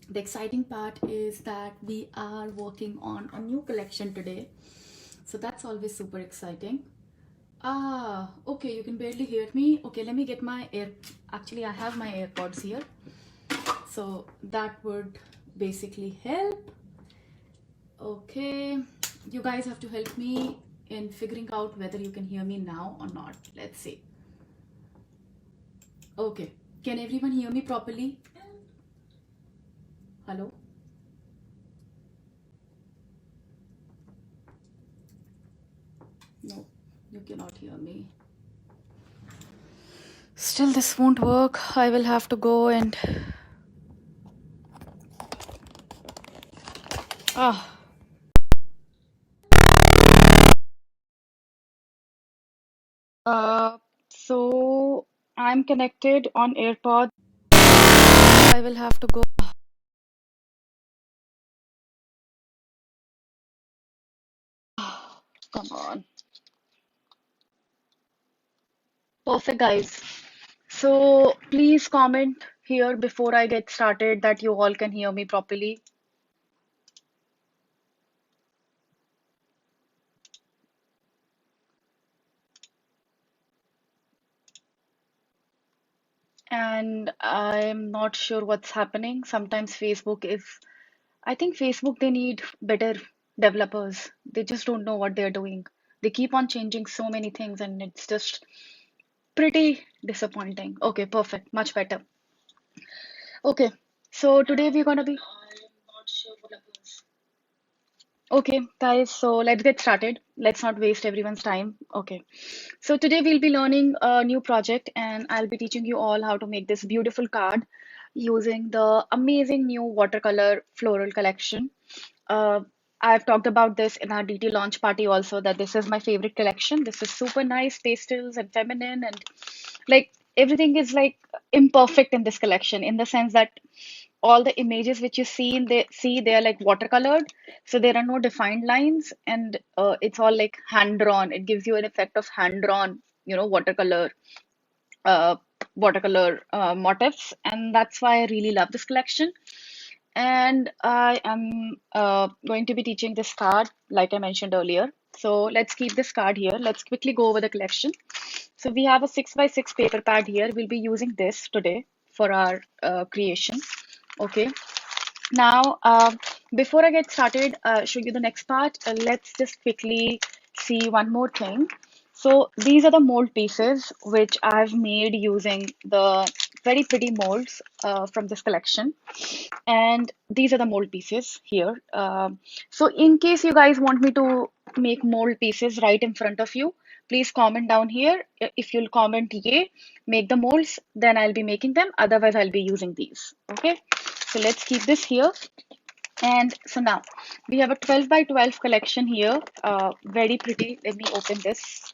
The exciting part is that we are working on a new collection today. So that's always super exciting. Okay, you can barely hear me. Okay, let me get my Actually, I have my AirPods here. So that would basically help. Okay, you guys have to help me in figuring out whether you can hear me now or not. Let's see. Okay, can everyone hear me properly? Hello? No, you cannot hear me. Still, this won't work. I will have to go and. Ah. So I'm connected on AirPods. I will have to go. Come on. Perfect, guys. So please comment here before I get started that you all can hear me properly. And I'm not sure what's happening. Sometimes I think Facebook, they need better developers. They just don't know what they're doing. They keep on changing so many things and it's just pretty disappointing. Okay, perfect. Much better. Okay, so today we're gonna be. Okay, guys, so let's get started. Let's not waste everyone's time. Okay, so today we'll be learning a new project, and I'll be teaching you all how to make this beautiful card using the amazing new watercolor floral collection. Uh, I've talked about this in our DT launch party also, that this is my favorite collection. This is super nice, pastels and feminine, and like everything is like imperfect in this collection in the sense that all the images which you see they are like watercolored, so there are no defined lines, and it's all like hand drawn. It gives you an effect of hand drawn, uh, watercolor motifs, and that's why I really love this collection. And I am going to be teaching this card, like I mentioned earlier. So let's keep this card here. Let's quickly go over the collection. So we have a 6x6 paper pad here. We'll be using this today for our creation. Okay. Now, before I get started, show you the next part, let's just quickly see one more thing. So these are the mold pieces which I've made using the very pretty molds from this collection. And these are the mold pieces here. So in case you guys want me to make mold pieces right in front of you, please comment down here. If you'll comment yay, make the molds, then I'll be making them. Otherwise, I'll be using these. Okay. So let's keep this here. And so now we have a 12 by 12 collection here. Very pretty. Let me open this.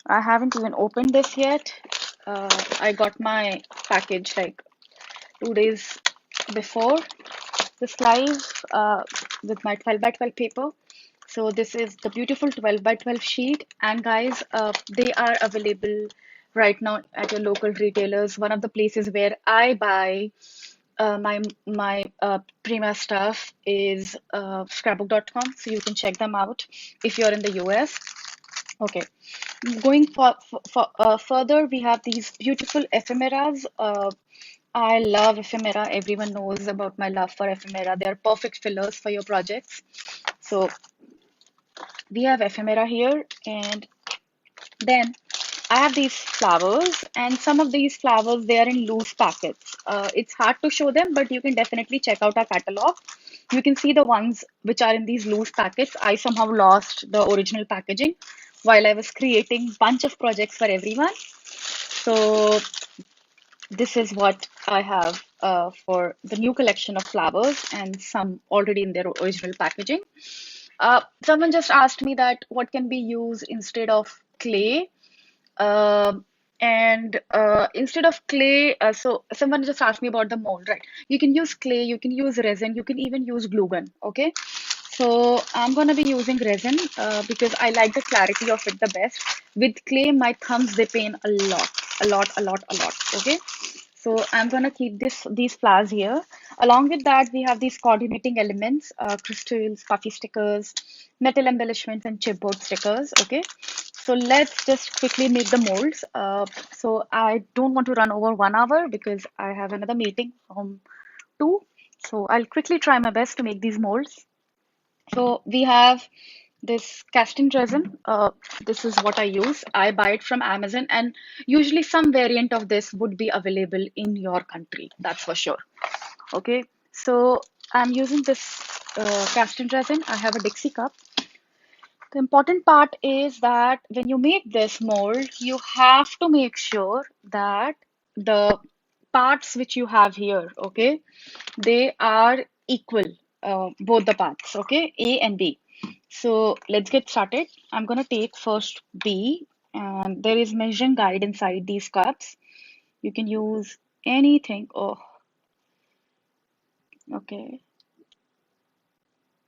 I haven't even opened this yet. I got my package like 2 days before this live with my 12 by 12 paper. So this is the beautiful 12 by 12 sheet. And guys, they are available right now at your local retailers. One of the places where I buy my Prima stuff is scrapbook.com, so you can check them out if you're in the US. Okay, going further, we have these beautiful ephemeras. I love ephemera. Everyone knows about my love for ephemera. They are perfect fillers for your projects. So we have ephemera here, and then I have these flowers, and some of these flowers, they are in loose packets. It's hard to show them, but you can definitely check out our catalog. You can see the ones which are in these loose packets. I somehow lost the original packaging while I was creating bunch of projects for everyone. So this is what I have for the new collection of flowers, and some already in their original packaging. Someone just asked me that what can be used instead of clay. And instead of clay, so someone just asked me about the mold, right? You can use clay, you can use resin, you can even use glue gun. Okay, so I'm gonna be using resin because I like the clarity of it the best. With clay, my thumbs they pain a lot, a lot, a lot, a lot. Okay, So I'm gonna keep these flowers here. Along with that, we have these coordinating elements, crystals, puffy stickers, metal embellishments, and chipboard stickers. Okay. So let's just quickly make the molds. So I don't want to run over 1 hour because I have another meeting from 2. So I'll quickly try my best to make these molds. So we have this casting resin. This is what I use. I buy it from Amazon, and usually some variant of this would be available in your country. That's for sure. Okay, so I'm using this casting resin. I have a Dixie cup. The important part is that when you make this mold, you have to make sure that the parts which you have here, okay, they are equal, both the parts, okay, A and B. So let's get started. I'm gonna take first B, and there is measuring guide inside these cups. You can use anything. Oh, okay.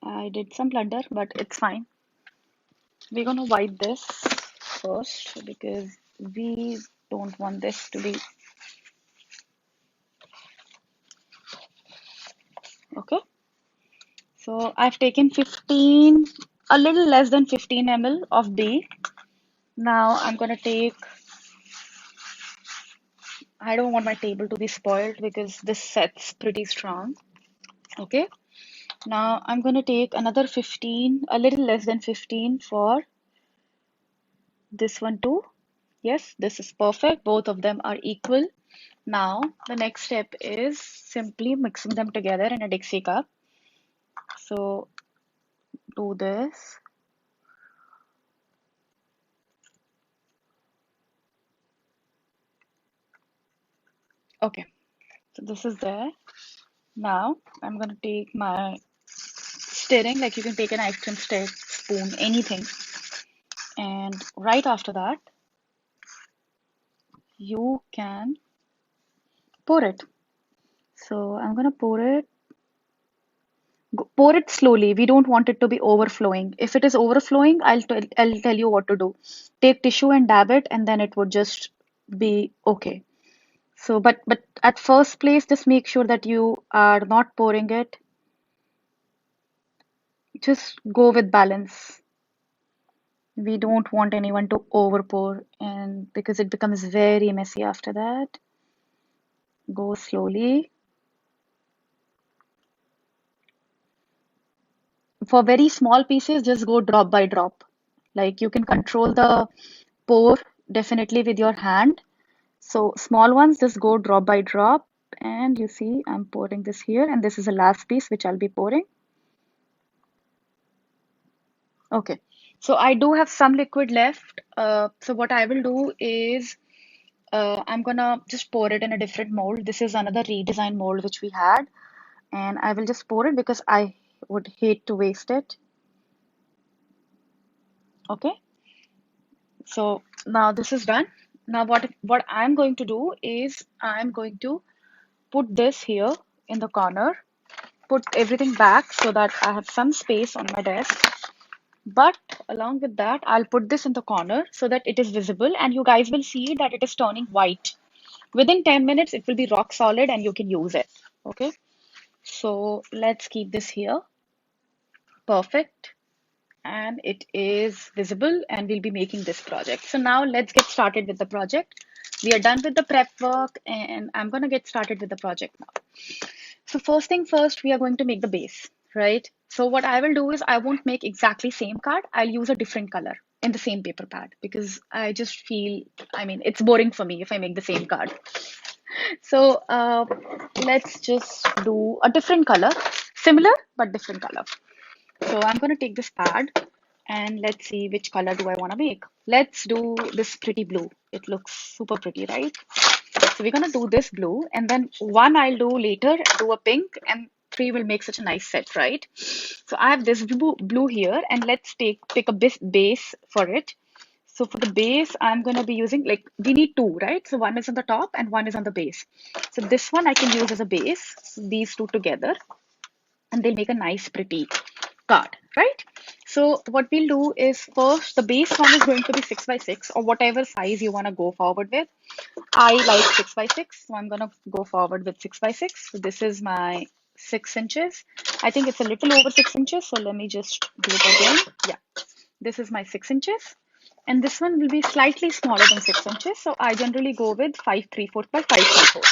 I did some blunder, but it's fine. We're gonna wipe this first because we don't want this to be okay. So I've taken 15, a little less than 15 ml of B. Now I'm gonna take, I don't want my table to be spoiled because this set's pretty strong. Okay. Now I'm gonna take another 15, a little less than 15 for this one too. Yes, this is perfect. Both of them are equal. Now the next step is simply mixing them together in a Dixie cup. So do this. Okay, so this is there. Now I'm gonna take my stirring, like you can take an ice cream stick, spoon, anything. And right after that, you can pour it. So I'm gonna pour it slowly. We don't want it to be overflowing. If it is overflowing, I'll tell you what to do. Take tissue and dab it, and then it would just be okay. So, but at first place, just make sure that you are not pouring it. Just go with balance. We don't want anyone to over pour, and because it becomes very messy after that. Go slowly. For very small pieces, just go drop by drop. Like you can control the pour definitely with your hand. So small ones, just go drop by drop. And you see, I'm pouring this here, and this is the last piece which I'll be pouring. Okay, so I do have some liquid left. So what I will do is I'm gonna just pour it in a different mold. This is another redesign mold which we had, and I will just pour it because I would hate to waste it. Okay, so now this is done. Now what I'm going to do is I'm going to put this here in the corner, put everything back so that I have some space on my desk. But along with that, I'll put this in the corner so that it is visible and you guys will see that it is turning white. Within 10 minutes, it will be rock solid and you can use it. Okay, so let's keep this here. Perfect. And it is visible and we'll be making this project. So now let's get started with the project. We are done with the prep work and I'm going to get started with the project now. So first thing first, we are going to make the base, right? So what I will do is I won't make exactly same card. I'll use a different color in the same paper pad because I just feel, I mean, it's boring for me if I make the same card. So let's just do a different color, similar but different color. So I'm going to take this pad and let's see which color do I want to make. Let's do this pretty blue. It looks super pretty, right? So we're gonna do this blue and then one I'll do later, do a pink and three will make such a nice set, right? So I have this blue here and let's pick a base for it. So for the base, I'm gonna be using like we need two, right? So one is on the top and one is on the base. So this one I can use as a base, these two together, and they'll make a nice pretty card, right? So what we'll do is first the base one is going to be 6 by 6 or whatever size you want to go forward with. I like 6 by 6, so I'm gonna go forward with 6 by 6. So this is my 6 inches. I think it's a little over 6 inches, so let me just do it again. Yeah, this is my 6 inches. And this one will be slightly smaller than 6 inches, so I generally go with 5/3 by 5/3.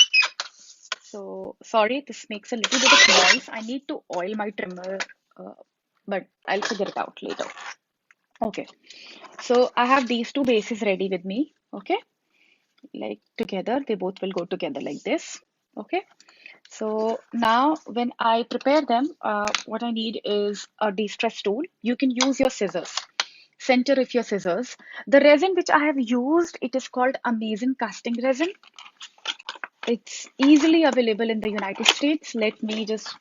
So sorry, this makes a little bit of noise. I need to oil my trimmer, uh, but I'll figure it out later. Okay, so I have these two bases ready with me. Okay, like together, they both will go together like this. Okay, so now when I prepare them, what I need is a de-stress tool. You can use your scissors. Center of your scissors. The resin which I have used, it is called Amazing Casting Resin. It's easily available in the United States. Let me just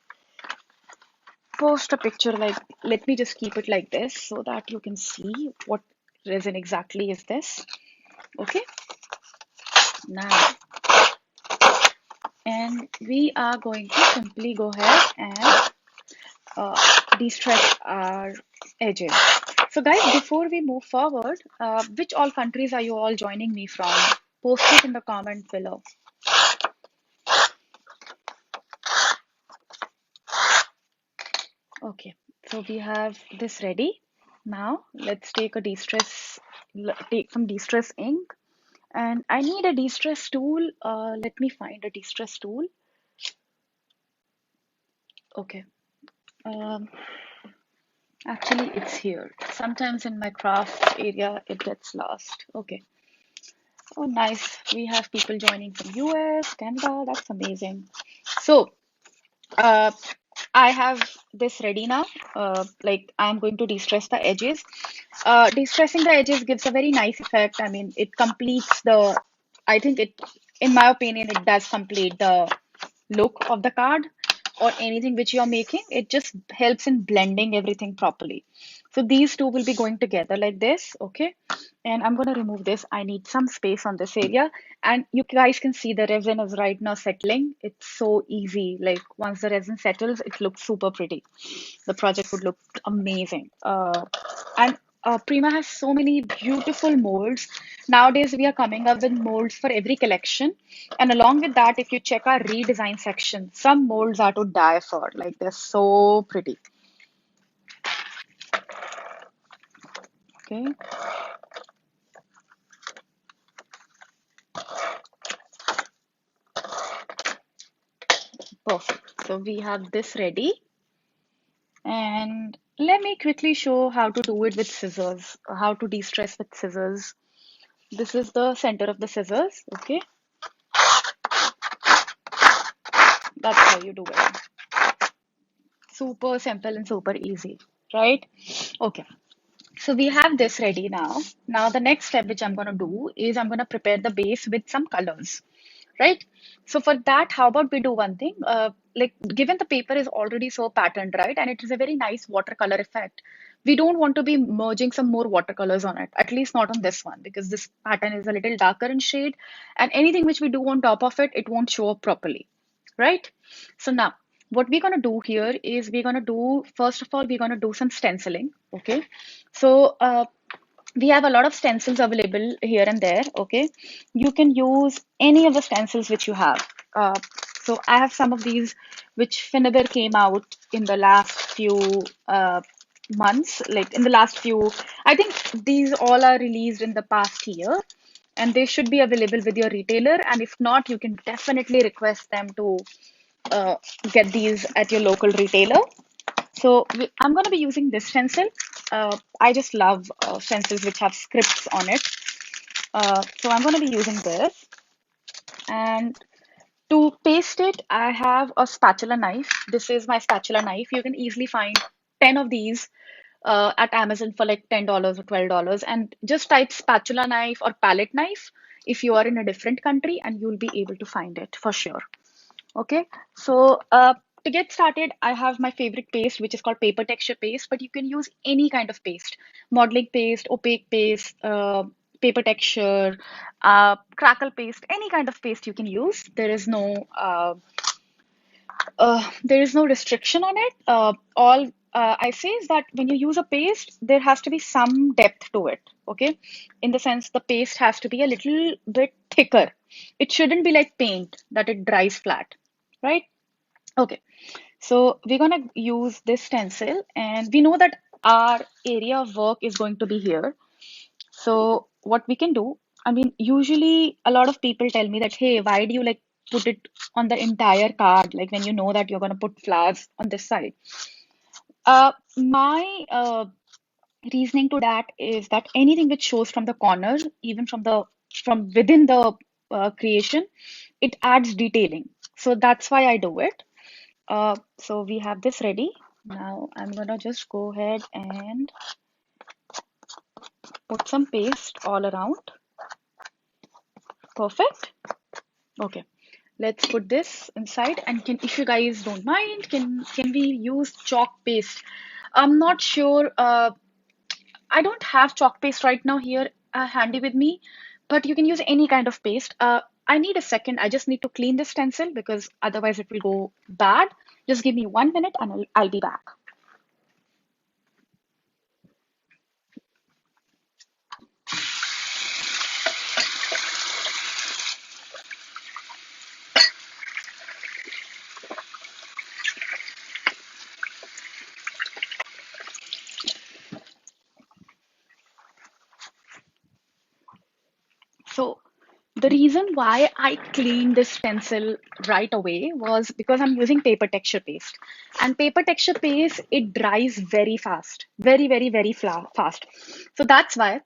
post a picture like, let me just keep it like this so that you can see what resin exactly is this. Okay, now, and we are going to simply go ahead and de-stress our edges. So guys, before we move forward, which all countries are you all joining me from? Post it in the comment below. Okay, so we have this ready. Now let's take a de-stress, take some de-stress ink, and I need a de-stress tool. Let me find a de-stress tool. Okay, um, actually it's here. Sometimes in my craft area it gets lost. Okay. Oh, nice. We have people joining from US, Canada. That's amazing. So, uh, I have this ready now. Like I'm going to de-stress the edges. De-stressing the edges gives a very nice effect. I mean, it completes the, I think it, in my opinion, it does complete the look of the card or anything which you're making. It just helps in blending everything properly. So these two will be going together like this, okay? And I'm going to remove this. I need some space on this area. And you guys can see the resin is right now settling. It's so easy. Like once the resin settles, it looks super pretty. The project would look amazing. And Prima has so many beautiful molds. Nowadays, we are coming up with molds for every collection. And along with that, if you check our redesign section, some molds are to die for. Like they're so pretty. Okay, perfect. So we have this ready. And let me quickly show how to do it with scissors, how to de-stress with scissors. This is the center of the scissors. Okay, that's how you do it. Super simple and super easy, right? Okay, so we have this ready now. Now the next step which I'm going to do is I'm going to prepare the base with some colors, right? So for that, how about we do one thing? Like given the paper is already so patterned, right? And it is a very nice watercolor effect. We don't want to be merging some more watercolors on it, at least not on this one, because this pattern is a little darker in shade. And anything which we do on top of it, it won't show up properly, right? So now, what we're gonna do here is we're gonna do, first of all, we're gonna do some stenciling, okay? So we have a lot of stencils available here and there, okay? You can use any of the stencils which you have. So I have some of these which Finnabair came out in the last few months, like in the last few, I think these all are released in the past year and they should be available with your retailer. And if not, you can definitely request them to uh, get these at your local retailer. So I'm going to be using this stencil. I just love stencils which have scripts on it. So I'm going to be using this. And to paste it, I have a spatula knife. This is my spatula knife. You can easily find 10 of these at Amazon for like $10 or $12. And just type spatula knife or palette knife if you are in a different country, and you'll be able to find it for sure. Okay, so to get started, I have my favorite paste, which is called paper texture paste, but you can use any kind of paste, modeling paste, opaque paste, paper texture, crackle paste, any kind of paste you can use. There is no restriction on it. All I say is that when you use a paste, there has to be some depth to it, okay? In the sense the paste has to be a little bit thicker. It shouldn't be like paint that it dries flat, right? Okay, so we're gonna use this stencil, and we know that our area of work is going to be here. So what we can do, I mean, usually a lot of people tell me that, hey, why do you like put it on the entire card, like when you know that you're gonna put flowers on this side? My reasoning to that is that anything which shows from the corner, even from within the creation, it adds detailing. So that's why I do it. So we have this ready. Now I'm gonna just go ahead and put some paste all around. Perfect. Okay. Let's put this inside, and if you guys don't mind, can we use chalk paste? I'm not sure. I don't have chalk paste right now here handy with me, but you can use any kind of paste. I need a second. I just need to clean this stencil because otherwise it will go bad. Just give me 1 minute and I'll be back. So the reason why I cleaned this stencil right away was because I'm using paper texture paste. And paper texture paste, it dries very fast, very fast. So that's why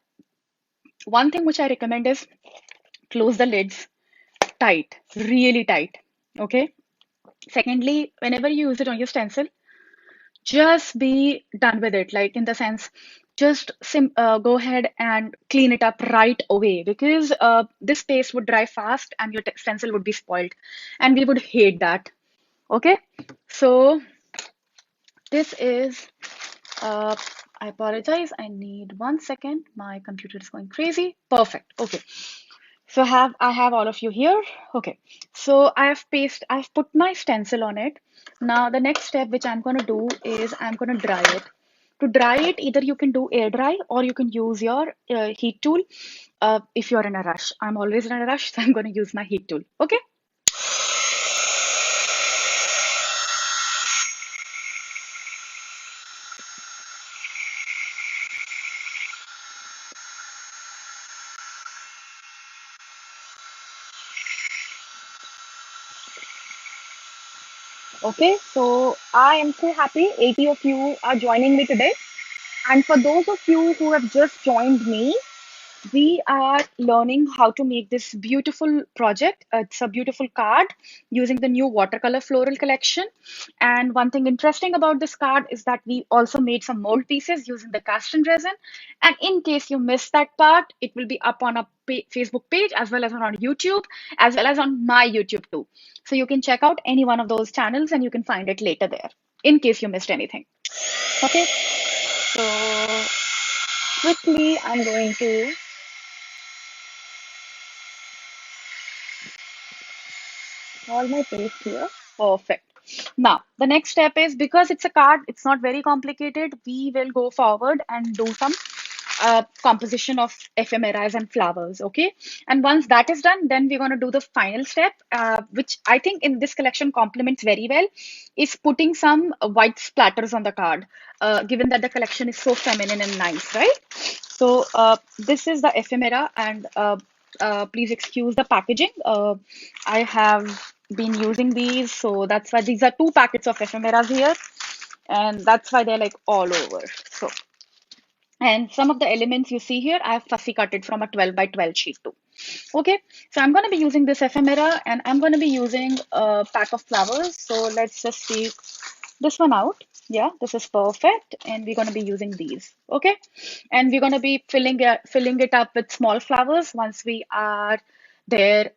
one thing which I recommend is close the lids tight, really tight. Okay. Secondly, whenever you use it on your stencil, just be done with it. Like in the sense, just go ahead and clean it up right away because this paste would dry fast and your stencil would be spoiled, and we would hate that. Okay, so this is. Uh, I apologize. I need 1 second. My computer is going crazy. Perfect. Okay. So I have all of you here. Okay. So I've put my stencil on it. Now the next step which I'm gonna do is I'm gonna dry it. To dry it, either you can do air dry or you can use your heat tool if you're in a rush. I'm always in a rush, so I'm gonna use my heat tool. Okay. Okay, so I am so happy 80 of you are joining me today. And for those of you who have just joined me, we are learning how to make this beautiful project. It's a beautiful card using the new watercolor floral collection. And one thing interesting about this card is that we also made some mold pieces using the cast and resin. And in case you missed that part, it will be up on a Facebook page as well as on YouTube, as well as on my YouTube too. So you can check out any one of those channels and you can find it later there in case you missed anything. Okay, so quickly I'm going to all my paste here. Perfect. Now, the next step is because it's a card, it's not very complicated. We will go forward and do some composition of ephemeras and flowers. Okay. And once that is done, then we're going to do the final step, which I think in this collection complements very well, is putting some white splatters on the card, given that the collection is so feminine and nice, right? So this is the ephemera, and please excuse the packaging. I have been using these, so that's why these are two packets of ephemeras here, and that's why they're like all over. So, and some of the elements you see here, I have fussy cut it from a 12 by 12 sheet too. Okay, so I'm going to be using this ephemera, and I'm going to be using a pack of flowers. So let's just see this one out. Yeah, this is perfect, and we're going to be using these. Okay, and we're going to be filling it up with small flowers once we are there.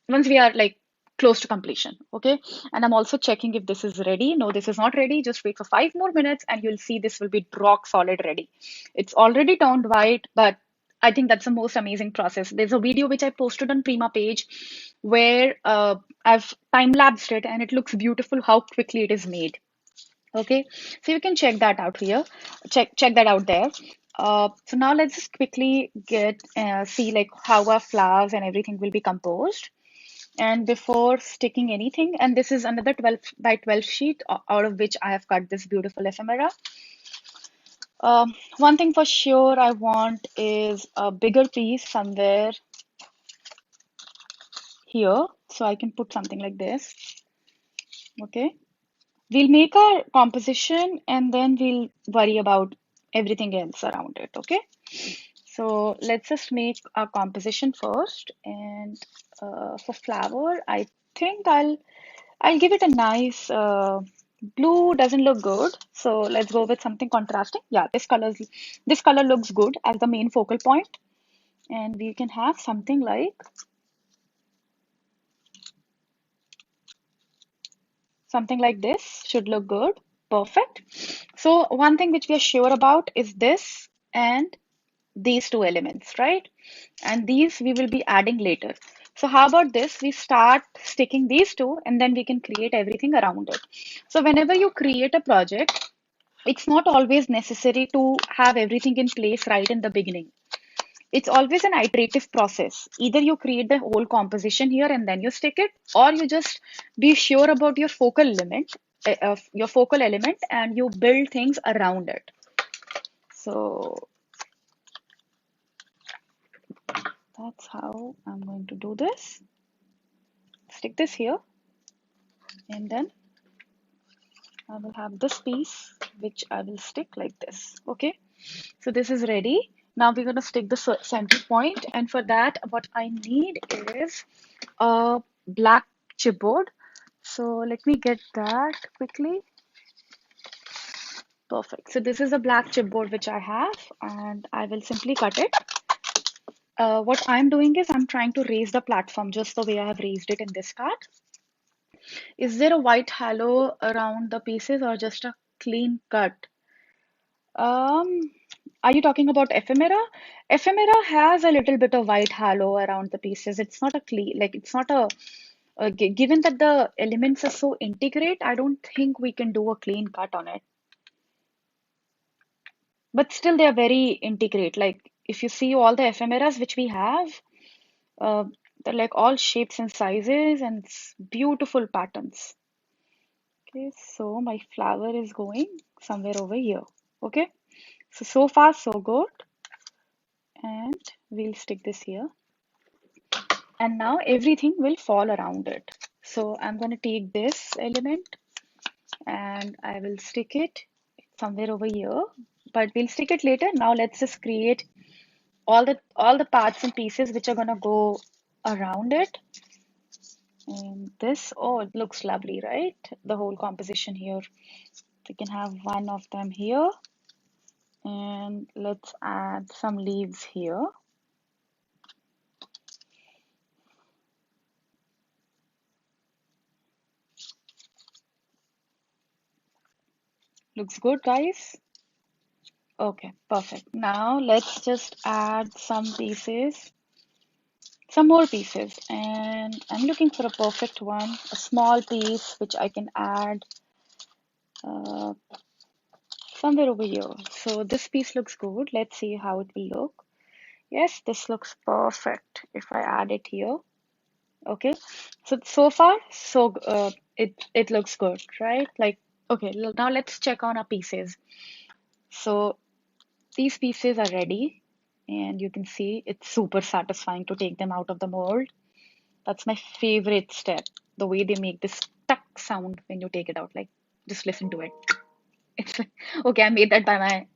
Once we are like close to completion. Okay, and I'm also checking if this is ready. No, this is not ready. Just wait for 5 more minutes, and you'll see this will be rock solid ready. It's already turned white, but I think that's the most amazing process. There's a video which I posted on Prima page where I've time lapsed it, and it looks beautiful how quickly it is made. Okay, so you can check that out here. Check that out there. So now let's just quickly get see like how our flowers and everything will be composed. And before sticking anything, and this is another 12 by 12 sheet out of which I have cut this beautiful ephemera. One thing for sure I want is a bigger piece somewhere here, so I can put something like this. Okay. We'll make our composition and then we'll worry about everything else around it, okay? So let's just make our composition first. And for flower, I think I'll give it a nice blue. Doesn't look good, so let's go with something contrasting. Yeah, this color looks good as the main focal point, and we can have something like this should look good. Perfect. So one thing which we are sure about is this and these two elements, right? And these we will be adding later. So how about this? We start sticking these two and then we can create everything around it. So whenever you create a project, it's not always necessary to have everything in place right in the beginning. It's always an iterative process. Either you create the whole composition here and then you stick it, or you just be sure about your focal element, and you build things around it. So that's how I'm going to do this. Stick this here, and then I will have this piece which I will stick like this. Okay, so this is ready. Now we're going to stick the center point, and for that, what I need is a black chipboard. So let me get that quickly. Perfect. So this is a black chipboard which I have, and I will simply cut it. What I'm doing is I'm trying to raise the platform just the way I have raised it in this card. Is there a white halo around the pieces or just a clean cut? Um, are you talking about ephemera? Ephemera has a little bit of white halo around the pieces. It's not a clean, like it's not given that the elements are so integrate, I don't think we can do a clean cut on it. But still, they are very integrate. Like if you see all the ephemeras which we have, uh, they're like all shapes and sizes and beautiful patterns. Okay, so my flower is going somewhere over here. Okay, so far so good. And we'll stick this here. And now everything will fall around it. So I'm going to take this element and I will stick it somewhere over here. But we'll stick it later. Now let's just create all the parts and pieces which are gonna go around it. And this, oh, it looks lovely, right? The whole composition here. We can have one of them here. And let's add some leaves here. Looks good, guys. Okay, perfect. Now let's just add some more pieces. And I'm looking for a perfect one, a small piece which I can add uh, somewhere over here. So this piece looks good. Let's see how it will look. Yes, this looks perfect if I add it here. Okay, so far it looks good, right? Like okay, now let's check on our pieces. So these pieces are ready, and you can see it's super satisfying to take them out of the mold. That's my favorite step, the way they make this tuck sound when you take it out. Like just listen to it. It's like, okay, I made that by my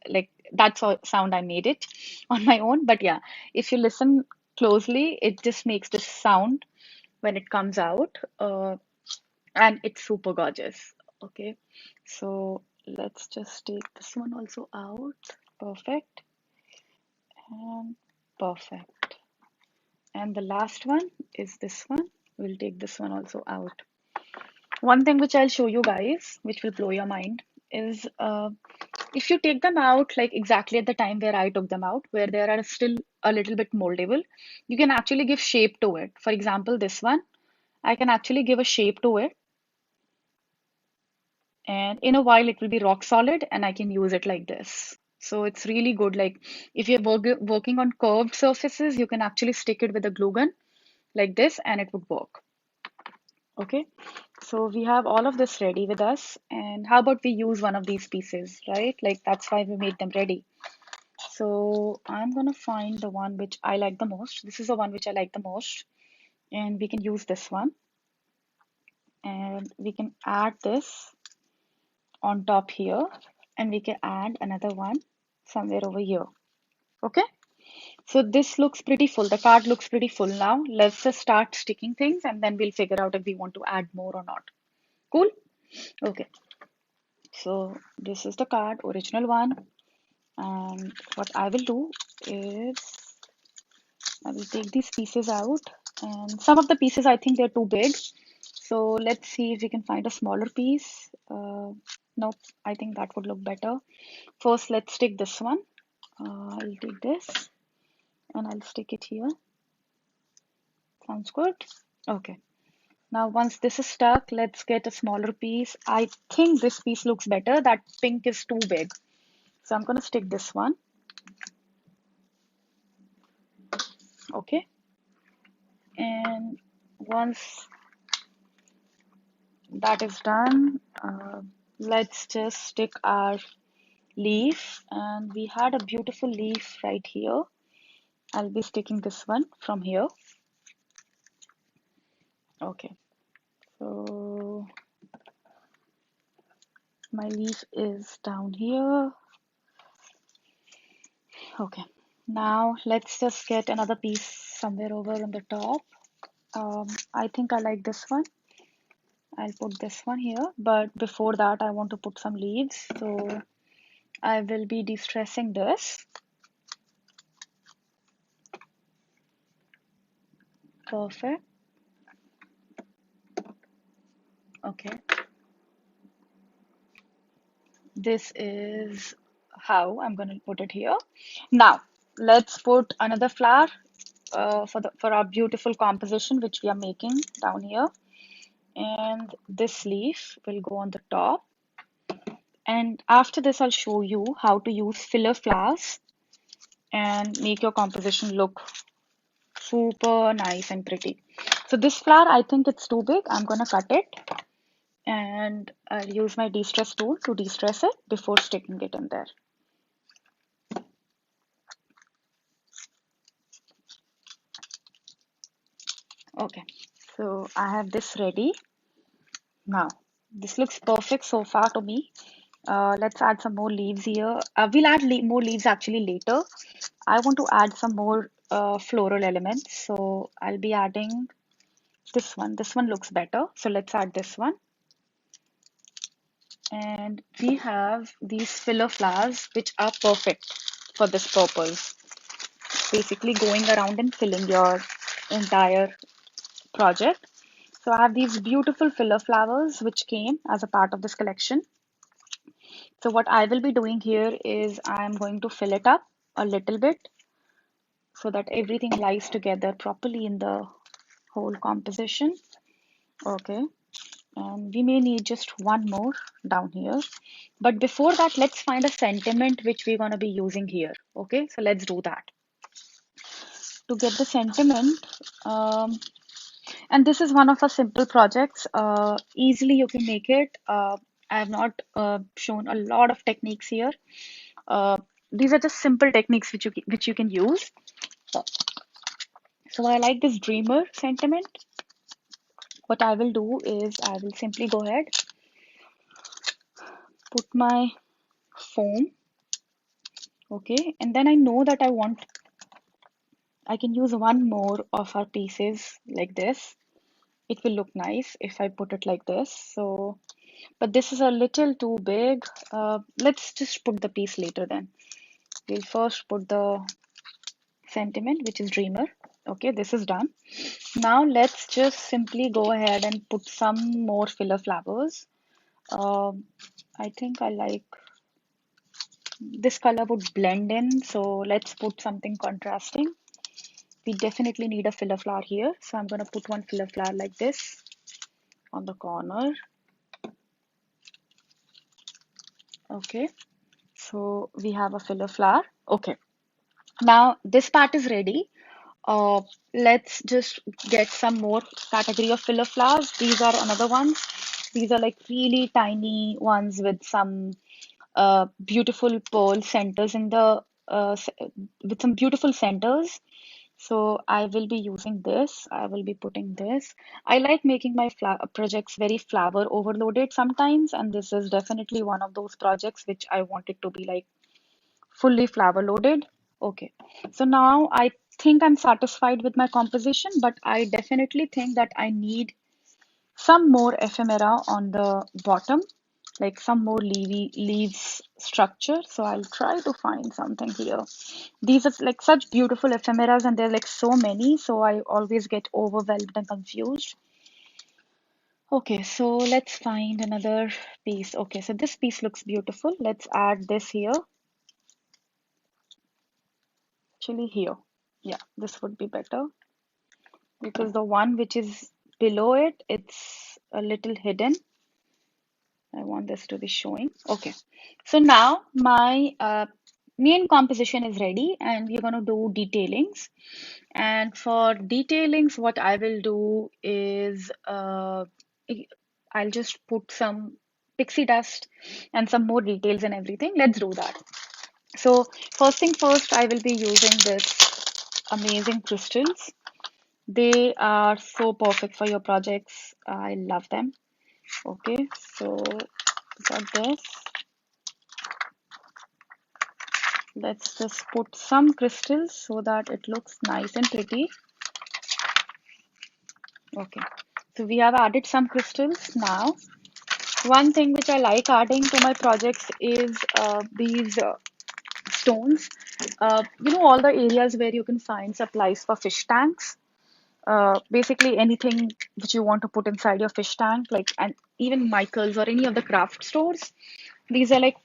like that's all sound I made it on my own. But yeah, if you listen closely, it just makes this sound when it comes out, and it's super gorgeous. Okay, so let's just take this one also out. Perfect and perfect. And the last one is this one. We'll take this one also out. One thing which I'll show you guys, which will blow your mind, is if you take them out like exactly at the time where I took them out, where they are still a little bit moldable, you can actually give shape to it. For example, this one, I can actually give a shape to it. and in a while it will be rock solid and I can use it like this. So it's really good. Like if you're working on curved surfaces, you can actually stick it with a glue gun like this and it would work. Okay, so we have all of this ready with us. And how about we use one of these pieces, right? Like that's why we made them ready. So I'm gonna find the one which I like the most. This is the one which I like the most. And we can use this one. And we can add this on top here. And we can add another one somewhere over here. Okay, so this looks pretty full. The card looks pretty full now. Let's just start sticking things and then we'll figure out if we want to add more or not. Cool? Okay, so this is the card, original one. And what I will do is I will take these pieces out. And some of the pieces I think they're too big. So let's see if we can find a smaller piece. Nope, I think that would look better. First, let's stick this one. I'll take this and I'll stick it here. Sounds good. Okay. Now, once this is stuck, let's get a smaller piece. I think this piece looks better. That pink is too big. So I'm going to stick this one. Okay. And once that is done, let's just stick our leaf. And we had a beautiful leaf right here. I'll be sticking this one from here. Okay. So my leaf is down here. Okay. Now let's just get another piece somewhere over on the top. I think I like this one. I'll put this one here, but before that I want to put some leaves. So I will be de-stressing this. Perfect. Okay. This is how I'm going to put it here. Now let's put another flower for our beautiful composition which we are making down here. And this leaf will go on the top. And after this, I'll show you how to use filler flowers and make your composition look super nice and pretty. So this flower, I think it's too big. I'm gonna cut it and I'll use my de-stress tool to de-stress it before sticking it in there. Okay, so I have this ready. Now, this looks perfect so far to me. Let's add some more leaves here. We'll add more leaves actually later. I want to add some more floral elements. So I'll be adding this one. This one looks better. So let's add this one. And we have these filler flowers which are perfect for this purpose. Basically going around and filling your entire project. So I have these beautiful filler flowers which came as a part of this collection. So what I will be doing here is I'm going to fill it up a little bit so that everything lies together properly in the whole composition. Okay, and we may need just one more down here. But before that, let's find a sentiment which we're going to be using here. Okay, so let's do that. To get the sentiment, and this is one of our simple projects. Easily you can make it. I have not shown a lot of techniques here. Uh, these are just simple techniques which you can use. So I like this dreamer sentiment. What I will do is I will simply go ahead, put my foam, okay, and then I know that I can use one more of our pieces like this. It will look nice if I put it like this. So, but this is a little too big. Let's just put the piece later then. We'll first put the sentiment, which is dreamer. Okay, this is done. Now let's just simply go ahead and put some more filler flowers. I think I like this color would blend in, so let's put something contrasting. We definitely need a filler flower here, so I'm going to put one filler flower like this on the corner. Okay, so we have a filler flower. Okay, now this part is ready. Uh, let's just get some more category of filler flowers. These are another ones. These are like really tiny ones with some beautiful pearl centers in the with some beautiful centers. So I will be using this. I will be putting this. I like making my projects very flower overloaded sometimes, and this is definitely one of those projects which I wanted to be like fully flower loaded. Okay, so now I think I'm satisfied with my composition, but I definitely think that I need some more ephemera on the bottom, like some more leaves structure. So I'll try to find something here. These are like such beautiful ephemeras, and there are like so many, so I always get overwhelmed and confused. Okay, so let's find another piece. Okay, so this piece looks beautiful. Let's add this here. Actually, here. Yeah, this would be better because the one which is below it, it's a little hidden. I want this to be showing. Okay, so now my main composition is ready, and we're going to do detailings. And for detailings, what I will do is I'll just put some pixie dust and some more details and everything. Let's do that. So first thing first, I will be using this amazing crystals. They are so perfect for your projects. I love them. Okay, so got this. Let's just put some crystals so that it looks nice and pretty. Okay, so we have added some crystals now. One thing which I like adding to my projects is these stones. All the areas where you can find supplies for fish tanks. Basically anything which you want to put inside your fish tank, like and even Michael's or any of the craft stores. These are like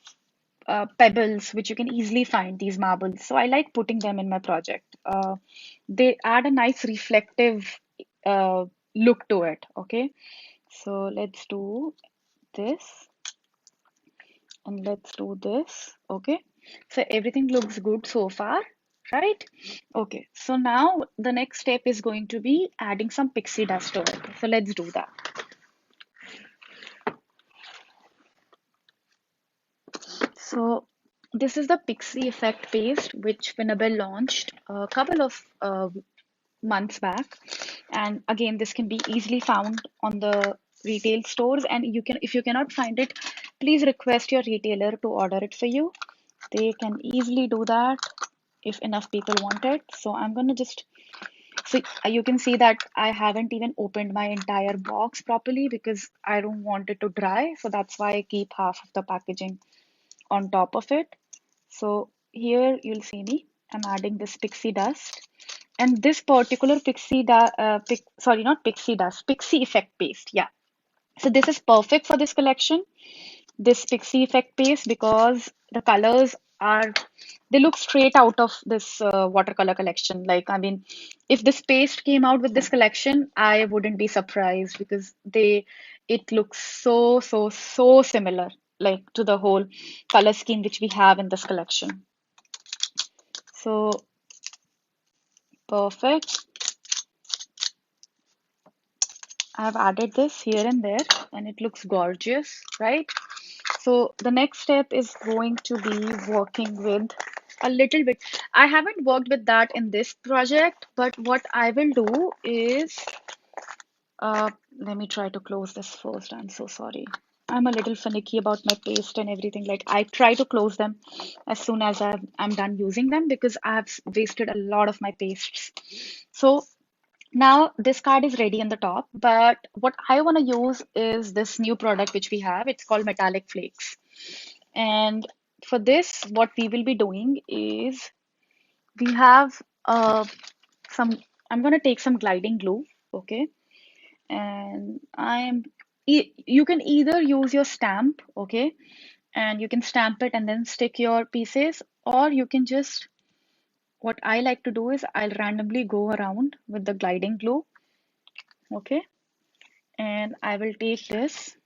pebbles which you can easily find, these marbles. So I like putting them in my project. They add a nice reflective look to it. Okay, so let's do this and let's do this. Okay, so everything looks good so far, right? Okay, so now the next step is going to be adding some pixie dust to it. So let's do that. So this is the Pixie Effect paste, which Finnabair launched a couple of months back. And again, this can be easily found on the retail stores. And you can, if you cannot find it, please request your retailer to order it for you. They can easily do that if enough people want it. So I'm gonna just so you can see that I haven't even opened my entire box properly because I don't want it to dry. So that's why I keep half of the packaging on top of it. So here you'll see me. I'm adding this pixie dust. And this particular sorry, not pixie dust, pixie effect paste. Yeah. So this is perfect for this collection, this pixie effect paste, because the colors are, they look straight out of this watercolor collection. Like, I mean, if this paste came out with this collection, I wouldn't be surprised because it looks so similar, like to the whole color scheme which we have in this collection. So perfect. I've added this here and there and it looks gorgeous, right? So the next step is going to be working with a little bit. I haven't worked with that in this project, but what I will do is, let me try to close this first. I'm so sorry. I'm a little finicky about my paste and everything. Like I try to close them as soon as I'm done using them because I've wasted a lot of my pastes. So now this card is ready on the top, but what I want to use is this new product which we have. It's called Metallic Flakes. And for this, what we will be doing is we have some, I'm going to take some gliding glue, okay? And you can either use your stamp, okay? And you can stamp it and then stick your pieces, or you can just, what I like to do is I'll randomly go around with the gliding glue, okay? And I will take this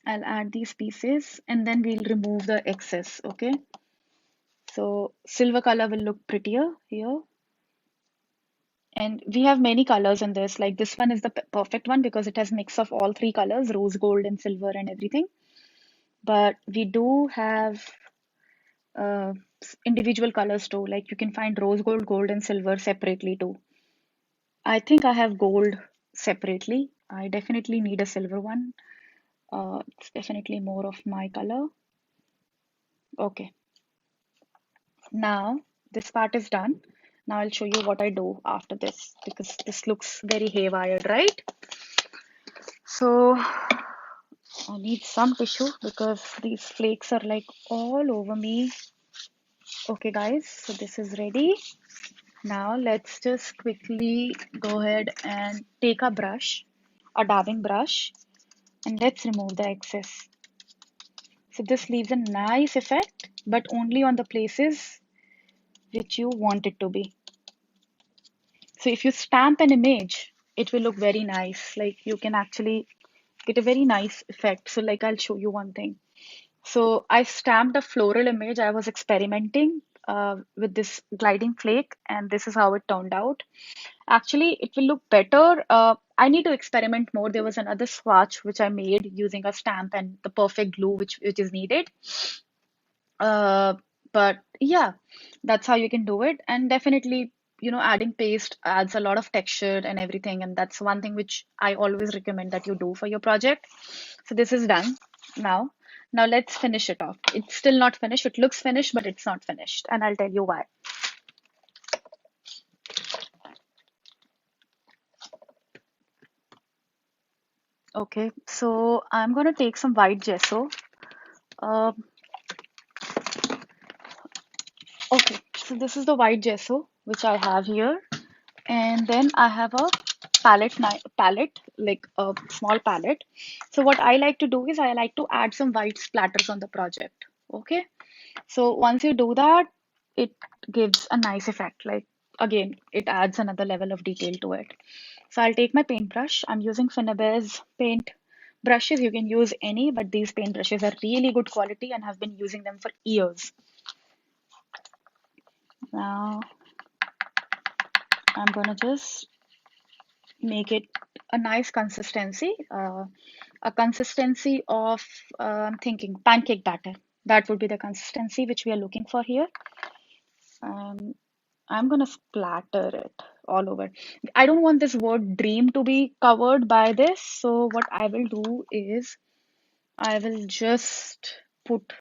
I'll add these pieces and then we'll remove the excess, okay? So silver color will look prettier here. And we have many colors in this. Like this one is the perfect one because it has mix of all three colors, rose gold and silver and everything. But we do have uh, individual colors too. Like you can find rose gold, gold and silver separately too. I think I have gold separately. I definitely need a silver one. It's definitely more of my color. Okay, now this part is done. Now I'll show you what I do after this because this looks very haywired, right? So I need some tissue because these flakes are like all over me. Okay, guys, so this is ready. Now let's just quickly go ahead and take a brush, a dabbing brush, and let's remove the excess. So this leaves a nice effect, but only on the places which you want it to be. So if you stamp an image, it will look very nice. Like you can actually get a very nice effect. So like I'll show you one thing. So I stamped a floral image. I was experimenting with this gliding flake, and this is how it turned out. Actually, it will look better. I need to experiment more. There was another swatch which I made using a stamp and the perfect glue which is needed. Uh, but yeah, that's how you can do it. And definitely, adding paste adds a lot of texture and everything. And that's one thing which I always recommend that you do for your project. So this is done now. Now let's finish it off. It's still not finished. It looks finished, but it's not finished. And I'll tell you why. Okay, so I'm gonna take some white gesso. Uh, okay, so this is the white gesso which I have here. And then I have a palette, like a small palette. So what I like to do is I like to add some white splatters on the project. Okay, so once you do that, it gives a nice effect. Like again, it adds another level of detail to it. So I'll take my paintbrush. I'm using Finnabair's paint brushes. You can use any, but these paint brushes are really good quality and have been using them for years. Now I'm gonna just make it a nice consistency, a consistency of, I'm thinking pancake batter. That would be the consistency which we are looking for here. Um, I'm gonna splatter it all over. I don't want this word dream to be covered by this, so what I will do is I will just put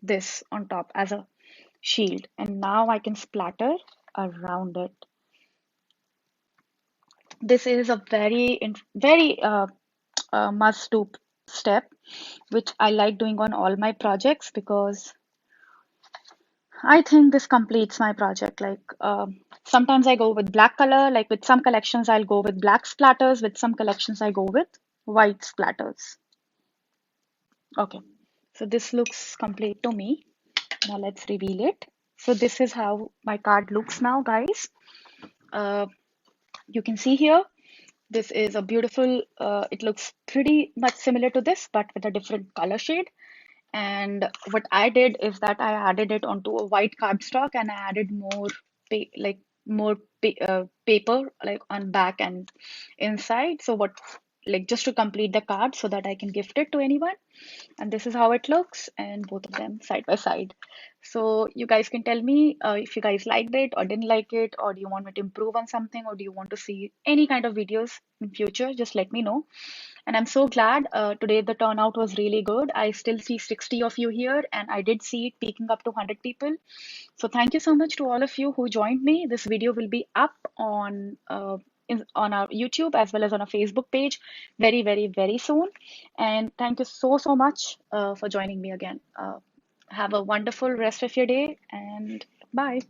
this on top as a shield, and now I can splatter around it. This is a very must do step which I like doing on all my projects because I think this completes my project. Like sometimes I go with black color, like with some collections I'll go with black splatters, with some collections I go with white splatters. Okay, so this looks complete to me. Now let's reveal it. So this is how my card looks now, guys. Uh, you can see here, this is a beautiful, it looks pretty much similar to this, but with a different color shade. And what I did is that I added it onto a white cardstock and I added more more paper like on back and inside. So what like just to complete the card so that I can gift it to anyone. And this is how it looks, and both of them side by side. So you guys can tell me if you guys liked it or didn't like it, or do you want me to improve on something, or do you want to see any kind of videos in future? Just let me know. And I'm so glad today the turnout was really good. I still see 60 of you here, and I did see it peaking up to 100 people. So thank you so much to all of you who joined me. This video will be up on our YouTube as well as on our Facebook page very soon. And thank you so much for joining me again. Have a wonderful rest of your day, and bye.